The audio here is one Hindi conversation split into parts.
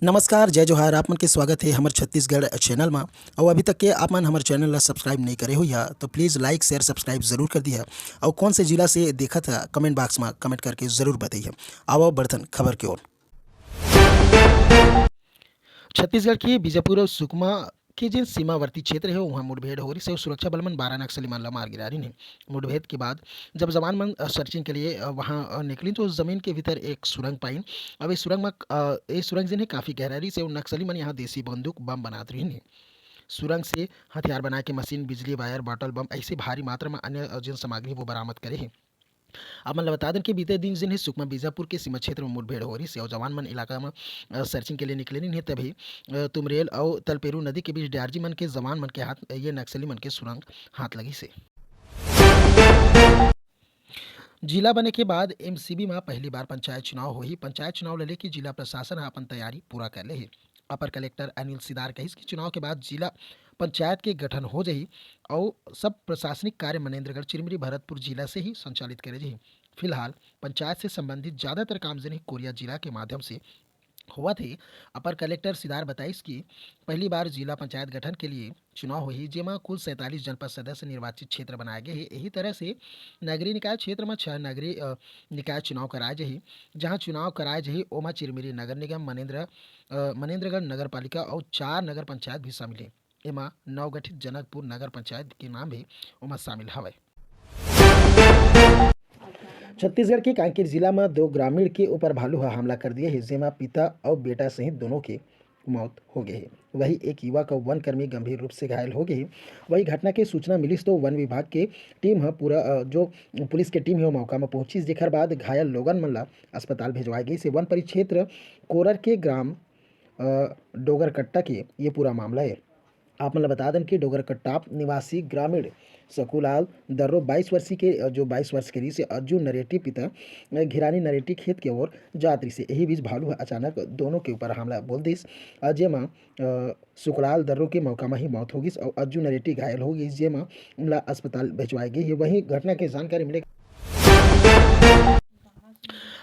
नमस्कार, जय जोहार। आप मन के स्वागत है हमर छत्तीसगढ़ चैनल मा। और अभी तक के आप मन हमर चैनल ला सब्सक्राइब नहीं करे होइहा तो प्लीज़ लाइक, शेयर, सब्सक्राइब ज़रूर कर दिहा। और कौन से जिला से देखत हा कमेंट बॉक्स में कमेंट करके ज़रूर बताइए। आओ बढ़थन खबर की ओर। छत्तीसगढ़ के बीजापुर और सुकमा के जिन सीमावर्ती क्षेत्र है वहाँ मुठभेड़ हो रही से सुरक्षा बल मन 12 नक्सली मन ला मार गिरा रही है। मुठभेड़ के बाद जब जवान मन सर्चिंग के लिए वहाँ निकली तो ज़मीन के भीतर एक सुरंग पाई। अब इस सुरंग में ये सुरंग जिन्हें काफ़ी गहराई से नक्सली मन यहाँ देसी बंदूक बम बनाते रही है। सुरंग से हथियार बना के मशीन, बिजली वायर, बॉटल बम ऐसी भारी मात्रा में अन्य जिन सामग्री वो बरामद करे हैं। अब मतलब बता दें कि बीते दिन जिन्हें सुकमा बीजापुर के सीमा क्षेत्र में मुठभेड़ हो रही है और जवान मन इलाका में सर्चिंग के लिए निकले नहीं है। तभी तुमरेल और तलपेरू नदी के बीच डीआरजी मन के जवान मन के हाथ ये नक्सली मन के सुरंग हाथ लगी से। जिला बने के बाद एमसीबी में पहली बार पंचायत चुनाव हुई। पंचायत चुनाव ले लेके जिला प्रशासन अपन तैयारी पूरा कर ले है। अपर कलेक्टर अनिल सिदार कहिस कि चुनाव के बाद जिला पंचायत के गठन हो जाही और सब प्रशासनिक कार्य मनेन्द्रगढ़, चिरमिरी, भरतपुर जिला से ही संचालित करे जाही। फिलहाल पंचायत से संबंधित ज़्यादातर काम जिन्हें कोरिया जिला के माध्यम से हुआ थे। अपर कलेक्टर सिदार बताइस कि पहली बार जिला पंचायत गठन के लिए चुनाव हुई जेमा कुल 47 जनपद सदस्य निर्वाचित क्षेत्र बनाए गए हैं। यही तरह से नगरीय निकाय क्षेत्र में 6 नगरीय निकाय चुनाव कराए जाही। जहां चुनाव कराए जाही ओमा चिरमिरी नगर निगम, मनेन्द्रगढ़ नगर पालिका और 4 नगर पंचायत भी शामिल है। एमा नवगठित जनकपुर नगर पंचायत के नाम भी ओमा शामिल हवे। छत्तीसगढ़ के कांकेर जिला में 2 ग्रामीण के ऊपर भालू हमला कर दिए है जेमा पिता और बेटा सहित दोनों की मौत हो गई है। वही एक युवक और वन कर्मी गंभीर रूप से घायल हो गए हैं। वही घटना की सूचना मिली तो वन विभाग के टीम है पूरा जो पुलिस की टीम है वो मौका में पहुंची। जेकर बाद घायल लोगन मन ला अस्पताल भेजवाई गई से। वन परिक्षेत्र कोरर के ग्राम डोगरकट्टा के ये पूरा मामला है। आप मतलब बता दें कि डोगरकट्टा निवासी ग्रामीण सकूलाल दर्रो 22 वर्षीय के जो 22 वर्ष के से अर्जुन नरेटी पिता घिरानी नरेटी खेत की ओर जात्री से यही बीच भालू अचानक दोनों के ऊपर हमला बोल दिस। जेमा सुकलाल दर्रो के मौका में ही मौत होगी और अर्जुन नरेटी घायल हो गई जेमा हमला अस्पताल भिजवाई गई है। वहीं घटना की जानकारी मिले।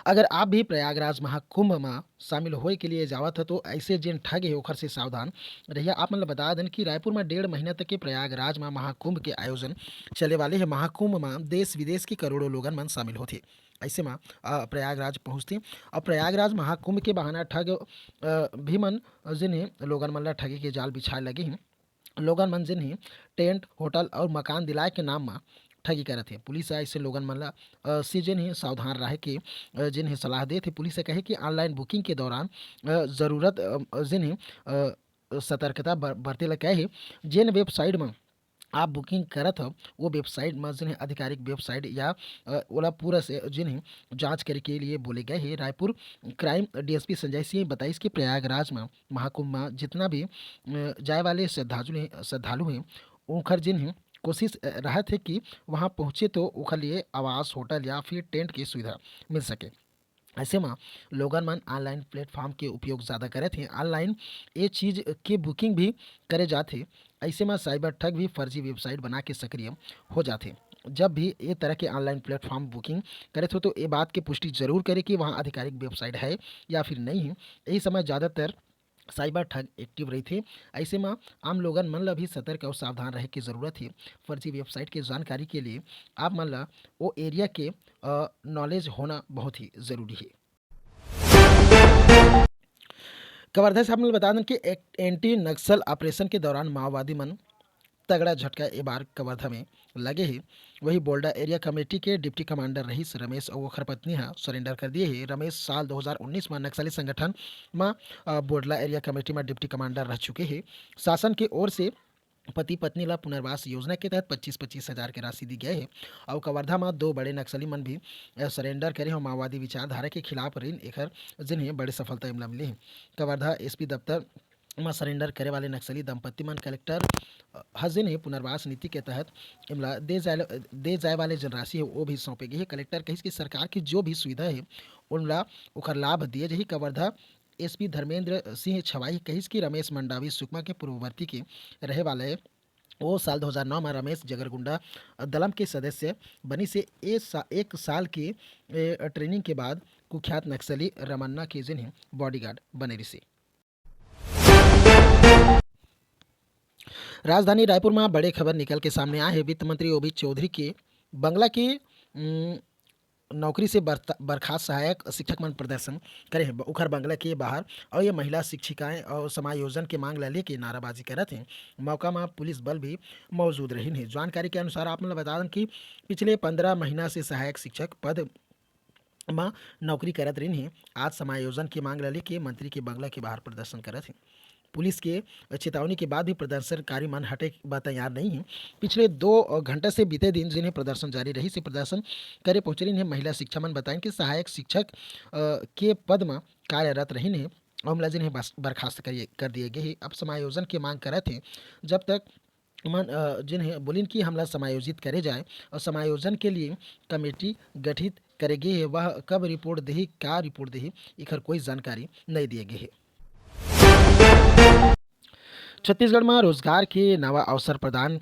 अगर आप भी प्रयागराज महाकुंभ में शामिल होए के लिए जावत है तो ऐसे जिन ठग है ओखर से सावधान रहिए। आप मतलब बता दें कि रायपुर में 1.5 महीने तक के प्रयागराज में महाकुंभ के आयोजन चले वाले हैं। महाकुंभ में देश विदेश के करोड़ों लोगन मन शामिल होते। ऐसे में प्रयागराज पहुँचते और प्रयागराज महाकुंभ के बहाना ठग भी मन जिन्हें लोगन मन ला ठगी के जाल बिछाए लगे हैं। लोगन मन जिन्हें टेंट, होटल और मकान दिलाए के नाम में ठगी करत है। पुलिस ऐसे लोगन मन ला से जिन्हें सावधान रहे के जिन्हें सलाह दे थे। पुलिस कहे कि ऑनलाइन बुकिंग के दौरान ज़रूरत जिन्हें सतर्कता बरते ला कहे। जिन वेबसाइट में आप बुकिंग करत हो वो वेबसाइट में जिन्हें आधिकारिक वेबसाइट या ओला पूरा से जिन्हें जांच करे के लिए बोले गए हैं। रायपुर क्राइम डीएसपी संजय सिंह बताइस कि प्रयागराज में महाकुंभ में जितना भी जाए वाले श्रद्धालु हैं उनकर जिन्हें कोशिश रहा थे कि वहां पहुंचे तो उनके लिए आवास, होटल या फिर टेंट की सुविधा मिल सके। ऐसे में लोगन मन ऑनलाइन प्लेटफॉर्म के उपयोग ज़्यादा करे थे। ऑनलाइन ये चीज़ के बुकिंग भी करे जाते। ऐसे में साइबर ठग भी फर्जी वेबसाइट बना के सक्रिय हो जाते। जब भी ये तरह के ऑनलाइन प्लेटफॉर्म बुकिंग करे थे तो ये बात की पुष्टि जरूर करें कि वहाँ आधिकारिक वेबसाइट है या फिर नहीं है। यही समय ज़्यादातर साइबर ठग एक्टिव रही थे। ऐसे में आम लोगन मन ला भी सतर्क और सावधान रहे की ज़रूरत है। फर्जी वेबसाइट की जानकारी के लिए आप मन ला वो एरिया के नॉलेज होना बहुत ही ज़रूरी है। कवर्धा से आप लोग बता दें कि एक एंटी नक्सल ऑपरेशन के दौरान माओवादी मन तगड़ा झटका ए बार कवर्धा में लगे ही। वही बोल्डा एरिया कमेटी के डिप्टी कमांडर रहीस रमेश और ओखर पत्नी हा सरेंडर कर दिए है। रमेश साल 2019 में नक्सली संगठन में बोडला एरिया कमेटी में डिप्टी कमांडर रह चुके हैं। शासन की ओर से पति पत्नी ला पुनर्वास योजना के तहत 25-25 हज़ार की राशि दी गई है। और कवर्धा में 2 बड़े नक्सली मन भी सरेंडर करे और माओवादी विचारधारा के खिलाफ ऋण एकर जिन्हें बड़ी सफलता मिली है। कवर्धा एसपी दफ्तर में सरेंडर करे वाले नक्सली दंपत्ति मन कलेक्टर हजिन है पुनर्वास नीति के तहत इमला दे जाए वाले जन राशि है वो भी सौंपे गई है। कलेक्टर कही कि सरकार की जो भी सुविधा है उनला उखर लाभ दिए जाही। कवर्धा एसपी धर्मेंद्र सिंह छवाई कहिस कि रमेश मंडावी सुकमा के पूर्ववर्ती के रहे वाले वो साल 2009 में रमेश जगरगुंडा दलम के सदस्य बनी से एक साल की ट्रेनिंग के बाद कुख्यात नक्सली रमन्ना के जिन्हें बॉडीगार्ड बने रही। राजधानी रायपुर में बड़े खबर निकल के सामने आए हैं। वित्त मंत्री ओबी चौधरी के बंगला के उम, नौकरी से बर्खास्त सहायक शिक्षक मन प्रदर्शन करे हैं उखर बंगला के बाहर। और ये महिला शिक्षिकाएं और समायोजन के मांग ला लेके नाराबाजी करत हैं। मौका में पुलिस बल भी मौजूद रही है। जानकारी के अनुसार आप मतलब बता दें कि पिछले 15 महीना से सहायक शिक्षक पद में नौकरी करत रही हैं। आज समायोजन की मांग ला लेके मंत्री के बंगला के बाहर प्रदर्शन करत हैं। पुलिस के चेतावनी के बाद भी प्रदर्शनकारी मन हटे बा तैयार नहीं है। पिछले 2 घंटे से बीते दिन जिन्हें प्रदर्शन जारी रही से प्रदर्शन करे पहुंचे इन्हें महिला शिक्षा मन बताएं कि सहायक शिक्षक के पद में कार्यरत रही ने और मुलाजिम इन्हें बर्खास्त कर दिए गए हैं। अब समायोजन की मांग करे थे। जब तक जिन्हें बोलिन कि हमला समायोजित करे जाए और समायोजन के लिए कमेटी गठित करेगी है, वह कब रिपोर्ट दही क्या रिपोर्ट दही इखर कोई जानकारी नहीं दिए गए है। छत्तीसगढ़ में रोजगार के नवा अवसर प्रदान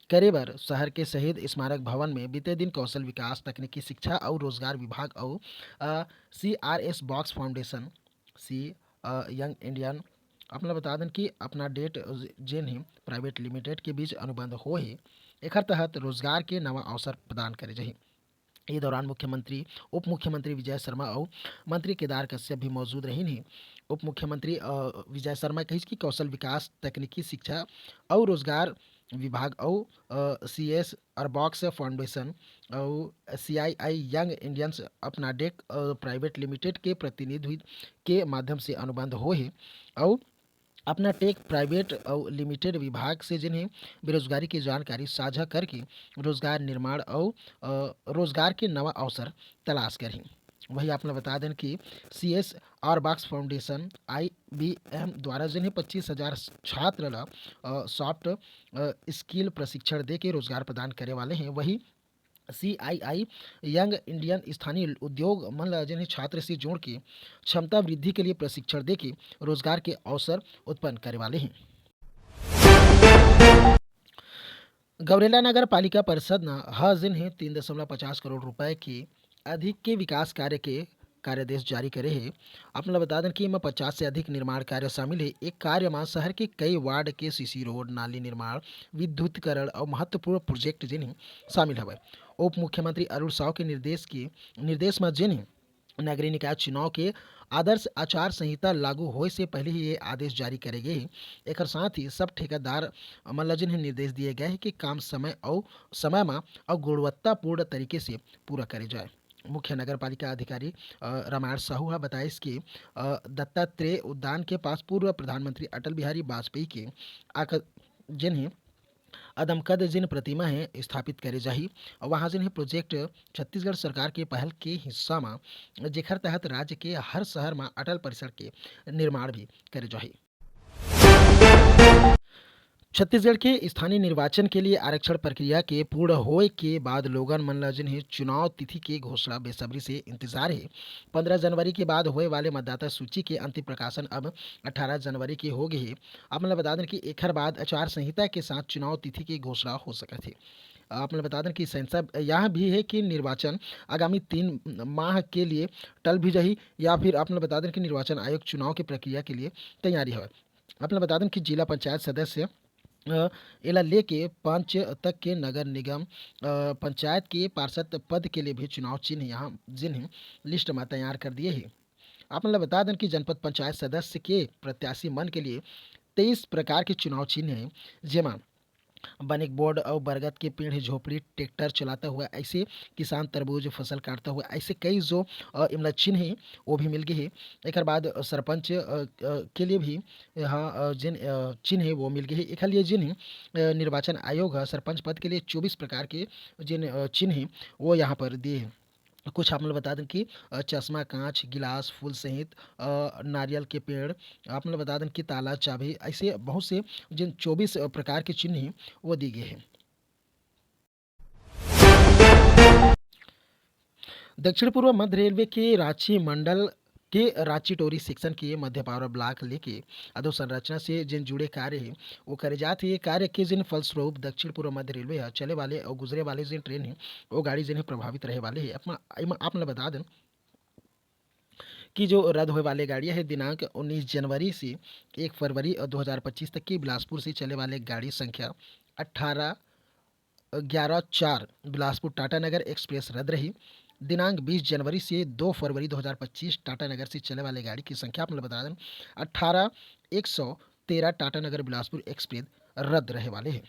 करे बर शहर के शहीद स्मारक भवन में बीते दिन कौशल विकास तकनीकी शिक्षा और रोजगार विभाग और CRS box foundation C young Indian अपना बता दें कि अपना डेट जेन है प्राइवेट लिमिटेड के बीच अनुबंध हो है। एकर तहत रोजगार के नवा अवसर प्रदान करे जाही। इस दौरान मुख्यमंत्री उप मुख्यमंत्री विजय शर्मा और मंत्री केदार कश्यप भी मौजूद रही हैं। उप मुख्यमंत्री विजय शर्मा कही कि कौशल विकास तकनीकी शिक्षा और रोजगार विभाग और CS अरबॉक्स फाउंडेशन और CII यंग इंडियंस अपना डेक प्राइवेट लिमिटेड के प्रतिनिधि के माध्यम से अनुबंध हो है और अपना टेक प्राइवेट और लिमिटेड विभाग से जिन्हें बेरोजगारी की जानकारी साझा करके रोजगार निर्माण और रोजगार के नवा अवसर तलाश करें। वही आपने बता दें कि CS और बॉक्स फाउंडेशन IBM द्वारा जिन्हें 25,000 छात्र ला सॉफ्ट स्किल प्रशिक्षण दे के रोजगार प्रदान करे वाले हैं। वही CII यंग इंडियन स्थानीय उद्योग मन ला जिन्हें छात्र से जोड़ के क्षमता वृद्धि के लिए प्रशिक्षण दे के रोजगार के अवसर उत्पन्न करे वाले हैं। गौरेला नगर पालिका परिषद न हर दिन है 3.50 करोड़ रुपए के अधिक के विकास कार्य के कार्यादेश जारी करे है। आपने बता दें कि इनमें 50 से अधिक निर्माण कार्य शामिल है। एक कार्य में शहर के कई वार्ड के CC रोड नाली निर्माण विद्युतीकरण और महत्वपूर्ण प्रोजेक्ट जिन्हें शामिल हवे। उप मुख्यमंत्री अरुण साव के निर्देश में जिन्हें नगरीय निकाय चुनाव के आदर्श आचार संहिता लागू होए से पहले ही ये आदेश जारी करे गए हैं। एक साथ ही सब ठेकेदार मतलब जिन्हें निर्देश दिए गए हैं कि काम समय में और गुणवत्तापूर्ण तरीके से पूरा करे जाए। मुख्य नगर पालिका अधिकारी रामायण साहू ने बताया कि दत्तात्रेय उद्यान के पास पूर्व प्रधानमंत्री अटल बिहारी वाजपेयी के जिन्हें अदमकद जिन प्रतिमा है स्थापित करे जाही और वहाँ जिन्हें प्रोजेक्ट छत्तीसगढ़ सरकार के पहल के हिस्सा में जेखर तहत राज्य के हर शहर में अटल परिसर के निर्माण भी करे जाही। छत्तीसगढ़ के स्थानीय निर्वाचन के लिए आरक्षण प्रक्रिया के पूर्ण होए के बाद लोगन मन ला जिन्हें चुनाव तिथि की घोषणा बेसब्री से इंतजार है। 15 जनवरी के बाद होए वाले मतदाता सूची के अंतिम प्रकाशन अब 18 जनवरी की हो गई है। अब मतलब बता दें कि एक बाद आचार संहिता के साथ चुनाव तिथि की घोषणा हो सके थे। आपने बता दें कि सेंसर यह भी है कि निर्वाचन आगामी 3 माह के लिए टल भी रही या फिर आपने बता दें कि निर्वाचन आयोग चुनाव की प्रक्रिया के लिए तैयारी है। आपने बता दें कि जिला पंचायत सदस्य एला लेके 5 तक के नगर निगम पंचायत के पार्षद पद के लिए भी चुनाव चिन्ह यहाँ जिन्हें लिस्ट में तैयार कर दिए हैं। आप मतलब बता दें कि जनपद पंचायत सदस्य के प्रत्याशी मन के लिए 23 प्रकार के चुनाव चिन्ह हैं जेमा बनिक बोर्ड और बरगद के पेड़ झोपड़ी ट्रैक्टर चलाता हुआ ऐसे किसान तरबूज फसल काटता हुआ ऐसे कई जो इमला चिन्ह है वो भी मिल गए हैं। एक बाद सरपंच के लिए भी यहाँ जिन चिन्ह है वो मिल गए हैं। एक लिए जिन निर्वाचन आयोग सरपंच पद के लिए 24 प्रकार के जिन चिन्ह हैं वो यहाँ पर दिए हैं। कुछ आप लोग बता दें कि चश्मा कांच गिलास फूल सहित नारियल के पेड़ आप लोग बता दें कि ताला चाबी ऐसे बहुत से जिन 24 प्रकार के चिन्ह हैं वो दिए गए हैं। दक्षिण पूर्व मध्य रेलवे के रांची मंडल के रांची टोरी सेक्शन के मध्य पावर ब्लॉक लेके अधोसंरचना से जिन जुड़े कार्य हैं वो करे जाते हैं। कार्य के जिन फलस्वरूप दक्षिण पूर्व मध्य रेलवे है चले वाले और गुजरे वाले जिन ट्रेन हैं वो गाड़ी जिन्हें प्रभावित रहे वाले हैं। आप लोग बता दें की जो रद्द होने वाली गाड़ियाँ हैं दिनांक 19 जनवरी से 1 फरवरी 2025 तक की बिलासपुर से चलने वाले गाड़ी संख्या 18/11/4 बिलासपुर टाटानगर एक्सप्रेस रद्द रही। दिनांक 20 जनवरी से 2 फरवरी 2025 टाटानगर से चलने वाली गाड़ी की संख्या आप लोग बता दें 18/113 टाटानगर बिलासपुर एक्सप्रेस रद्द रहे वाले हैं।